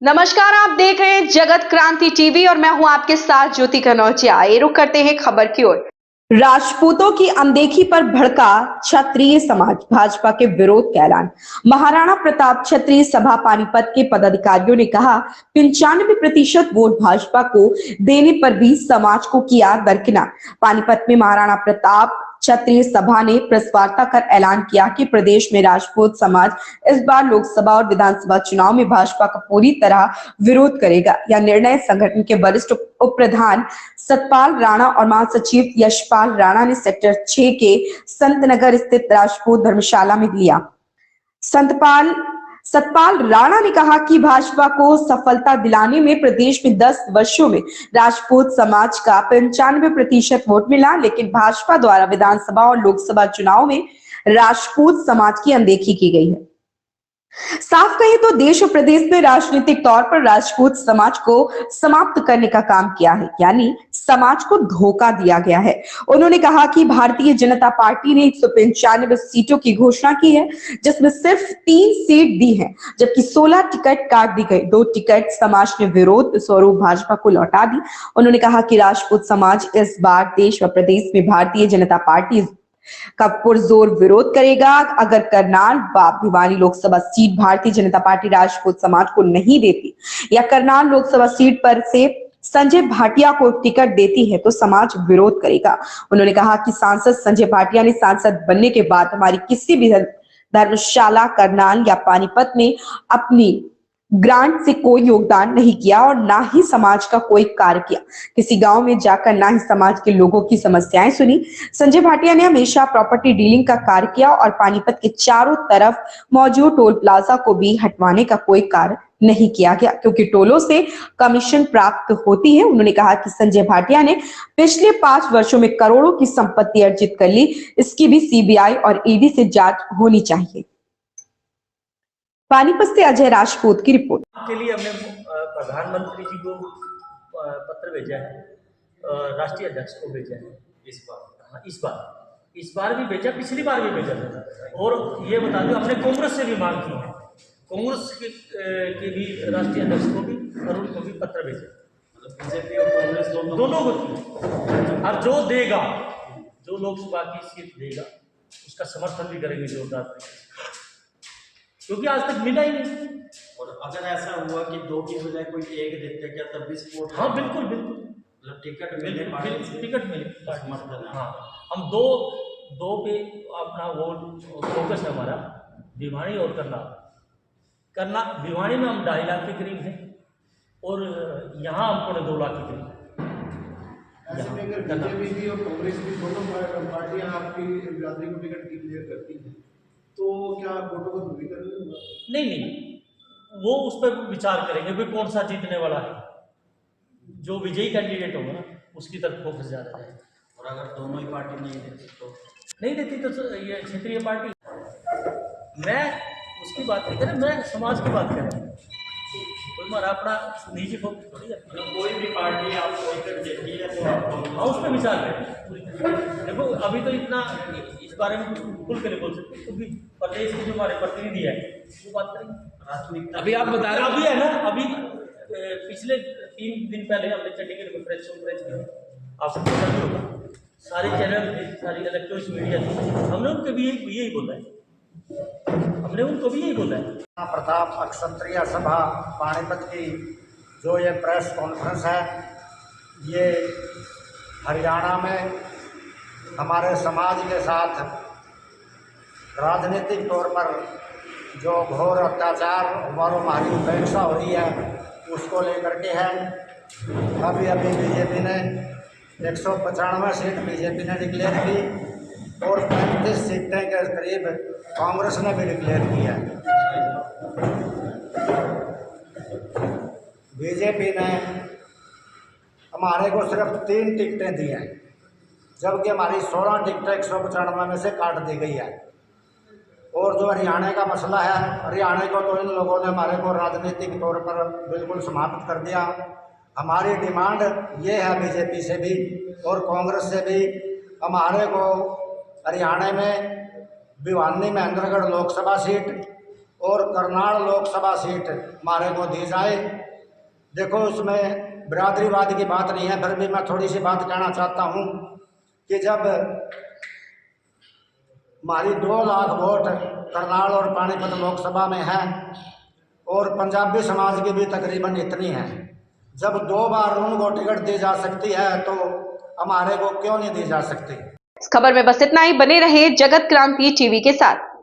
नमस्कार, आप देख रहे हैं जगत क्रांति टीवी और मैं हूं आपके साथ ज्योति कनौजिया। ये रुक करते हैं खबर की ओर। राजपूतों की अनदेखी पर भड़का क्षत्रिय समाज, भाजपा के विरोध का ऐलान। महाराणा प्रताप क्षत्रिय सभा पानीपत के पदाधिकारियों ने कहा 95% वोट भाजपा को देने पर भी समाज को किया दरकिनार। पानीपत में महाराणा प्रताप क्षत्रिय सभा ने प्रेस वार्ता कर ऐलान किया कि प्रदेश में राजपूत समाज इस बार लोकसभा और विधानसभा चुनाव में भाजपा का पूरी तरह विरोध करेगा। यह निर्णय संगठन के वरिष्ठ उप प्रधान सतपाल राणा और महासचिव यशपाल राणा ने सेक्टर 6 के संतनगर स्थित राजपूत धर्मशाला में लिया। सतपाल राणा ने कहा कि भाजपा को सफलता दिलाने में प्रदेश में 10 वर्षों में राजपूत समाज का 95% वोट मिला, लेकिन भाजपा द्वारा विधानसभा और लोकसभा चुनाव में राजपूत समाज की अनदेखी की गई है। साफ कहें तो देश और प्रदेश में राजनीतिक तौर पर राजपूत समाज को समाप्त करने का काम किया है, यानी समाज को धोखा दिया गया है। उन्होंने कहा कि भारतीय जनता पार्टी ने 195 सीटों की घोषणा की है, जिसमें सिर्फ 3 सीट दी है, जबकि 16 टिकट काट दी गई। 2 टिकट समाज ने विरोध स्वरूप भाजपा को लौटा दी। उन्होंने कहा कि राजपूत समाज इस बार देश व प्रदेश में भारतीय जनता पार्टी का पुरजोर विरोध करेगा। अगर करनाल व भिवानी लोकसभा सीट भारतीय जनता पार्टी राजपूत समाज को नहीं देती या करनाल लोकसभा सीट पर से संजय भाटिया को टिकट देती है तो समाज विरोध करेगा। उन्होंने कहा कि सांसद संजय भाटिया ने सांसद बनने के बाद हमारी किसी भी धर्मशाला, करनाल या पानीपत में अपनी ग्रांट से कोई योगदान नहीं किया और ना ही समाज का कोई कार्य किया। किसी गांव में जाकर ना ही समाज के लोगों की समस्याएं सुनी। संजय भाटिया ने हमेशा प्रॉपर्टी डीलिंग का कार्य किया और पानीपत के चारों तरफ मौजूद टोल प्लाजा को भी हटवाने का कोई कार्य नहीं किया गया, क्योंकि टोलों से कमीशन प्राप्त होती है। उन्होंने कहा कि संजय भाटिया ने पिछले 5 वर्षों में करोड़ों की संपत्ति अर्जित कर ली, इसकी भी सीबीआई और ईडी से जांच होनी चाहिए। पानीपत से अजय राजपूत की रिपोर्ट। के लिए हमने प्रधानमंत्री जी को पत्र भेजा है, राष्ट्रीय अध्यक्ष को भेजा है इस बार भी भेजा, पिछली बार भी भेजा था। और ये बता दो हमने कांग्रेस से भी मांग की है, कांग्रेस के भी राष्ट्रीय अध्यक्ष को भी और उनको भी पत्र भेजा, बीजेपी और कांग्रेस दोनों को। और जो देगा, जो लोकसभा की सीट देगा उसका समर्थन भी करेंगे जोरदार, क्योंकि आज तक मिला ही नहीं। और अगर ऐसा हुआ कि 2 की बजाय कोई 1 देते क्या तब भी सपोर्ट? हाँ बिल्कुल, मतलब टिकट मिले, समर्थन। हाँ, हम दो पे अपना वो फोकस है हमारा, भिवानी और करनाल। भिवानी में हम 2.5 लाख के करीब हैं और यहाँ हम 2.25 लाख के करीब। बीजेपी और कांग्रेस भी दोनों पार्टियां आपकी बिरादरी को टिकट क्लियर करती हैं, तो क्या वोटों को ध्रुवीकरण होगा? नहीं, वो उस पर विचार करेंगे कि कौन सा जीतने वाला है। जो विजयी कैंडिडेट होगा ना उसकी तरफ फोकस ज्यादा है। और अगर दोनों ही पार्टी नहीं देती तो ये क्षेत्रीय पार्टी, मैं उसकी बात नहीं कर रहा, मैं समाज की बात कर रहा हूँ। कोई हमारा अपना निजी फोकस थोड़ी है। कोई भी पार्टी आपको टिकट देती है तो हाँ उस पर विचार करें। देखो अभी तो इतना इस बारे में खुल कर नहीं बोल सकते, क्योंकि प्रदेश के जो हमारे प्रतिनिधि है वो बात करेंगे। प्राथमिकता अभी आप बता रहे अभी है ना, अभी पिछले 3 दिन पहले हमने चंडीगढ़ में प्रेस कॉन्फ्रेंस की, आपको पता नहीं होगा, सारे चैनल, सारी इलेक्ट्रॉनिक मीडिया थी, हमने उनको भी यही बोला है, प्रताप क्षत्रिय सभा पानीपत की जो ये प्रेस कॉन्फ्रेंस है, ये हरियाणा में हमारे समाज के साथ राजनीतिक तौर पर जो घोर अत्याचार और हमारी उपेक्षा हो रही है उसको लेकर के है। अभी बीजेपी ने 195 सीट बीजेपी ने डिक्लेयर की और 35 सीटें के करीब कांग्रेस ने भी डिक्लेयर किया है। बीजेपी ने हमारे को सिर्फ 3 टिकटें दी हैं, जबकि हमारी 16 टिकटें 195 में से काट दी गई है। और जो हरियाणा का मसला है, हरियाणा को तो इन लोगों ने हमारे को राजनीतिक तौर पर बिल्कुल समाप्त कर दिया। हमारी डिमांड ये है बीजेपी से भी और कांग्रेस से भी, हमारे को हरियाणा में भिवानी महेंद्रगढ़ लोकसभा सीट और करनाल लोकसभा सीट हमारे को दी जाए। देखो उसमें बिरादरीवाद की बात नहीं है, फिर भी मैं थोड़ी सी बात कहना चाहता हूँ कि जब हमारी 2 लाख वोट करनाल और पानीपत लोकसभा में है और पंजाबी समाज की भी तकरीबन इतनी है, जब 2 बार उनको टिकट दी जा सकती है तो हमारे को क्यों नहीं दी जा सकती। इस खबर में बस इतना ही। बने रहे जगत क्रांति टीवी के साथ।